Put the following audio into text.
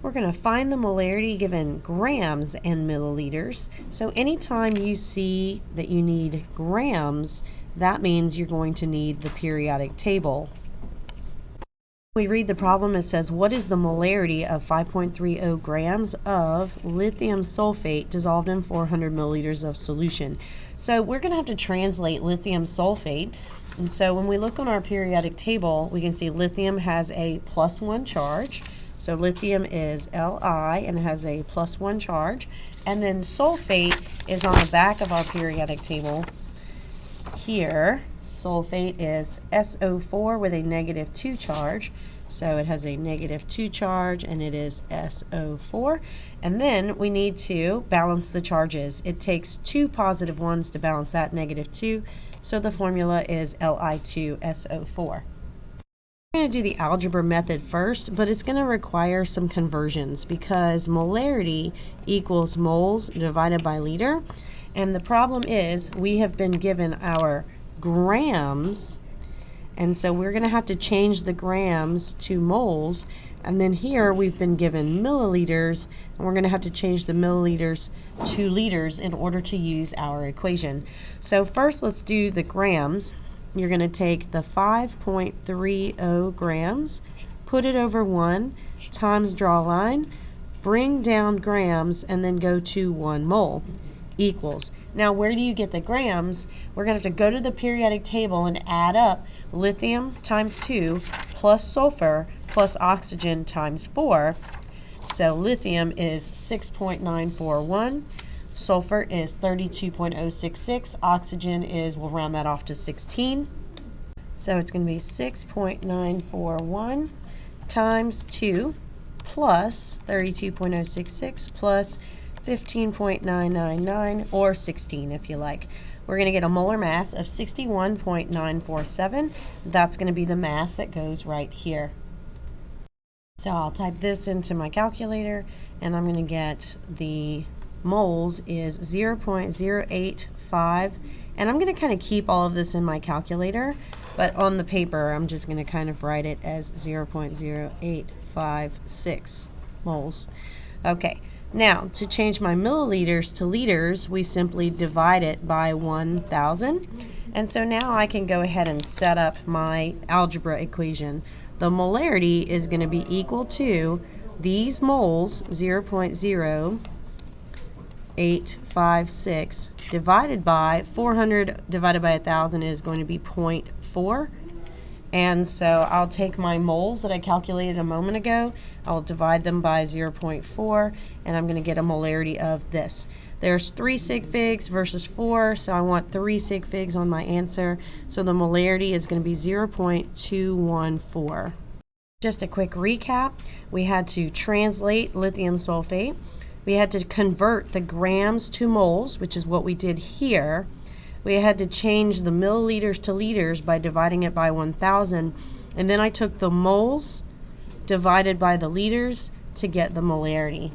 We're going to find the molarity given grams and milliliters. So anytime you see that you need grams, that means you're going to need the periodic table. We read the problem. It says, what is the molarity of 5.30 grams of lithium sulfate dissolved in 400 milliliters of solution? So we're going to have to translate lithium sulfate. And so when we look on our periodic table, we can see lithium has a +1 charge. So lithium is Li and it has a +1 charge. And then sulfate is on the back of our periodic table here. Sulfate is SO4 with a -2 charge. So it has a -2 charge and it is SO4. And then we need to balance the charges. It takes 2 positive ones to balance that -2. So the formula is Li2SO4. We're going to do the algebra method first, but it's going to require some conversions because molarity equals moles divided by liter. And the problem is we have been given our grams, and so we're going to have to change the grams to moles. And then here we've been given milliliters, and we're going to have to change the milliliters to liters in order to use our equation. So first let's do the grams. You're going to take the 5.30 grams, put it over 1, times draw a line, bring down grams, and then go to 1 mole, equals. Now where do you get the grams? We're going to have to go to the periodic table and add up lithium times 2 plus sulfur plus oxygen times 4. So lithium is 6.941, sulfur is 32.066, oxygen is, we'll round that off to 16. So it's going to be 6.941 times 2 plus 32.066 plus 15.999, or 16 if you like. We're going to get a molar mass of 61.947. That's going to be the mass that goes right here. So I'll type this into my calculator, and I'm going to get the moles is 0.085, and I'm going to kind of keep all of this in my calculator, but on the paper I'm just going to kind of write it as 0.0856 moles. Okay. Now, to change my milliliters to liters, we simply divide it by 1,000. And so now I can go ahead and set up my algebra equation. The molarity is going to be equal to these moles, 0.0856, divided by 400 divided by 1,000 is going to be 0.4. And so I'll take my moles that I calculated a moment ago, I'll divide them by 0.4, and I'm going to get a molarity of this. There's 3 sig figs versus 4, so I want 3 sig figs on my answer. So the molarity is going to be 0.214. Just a quick recap. We had to translate lithium sulfate. We had to convert the grams to moles, which is what we did here. We had to change the milliliters to liters by dividing it by 1,000, and then I took the moles divided by the liters to get the molarity.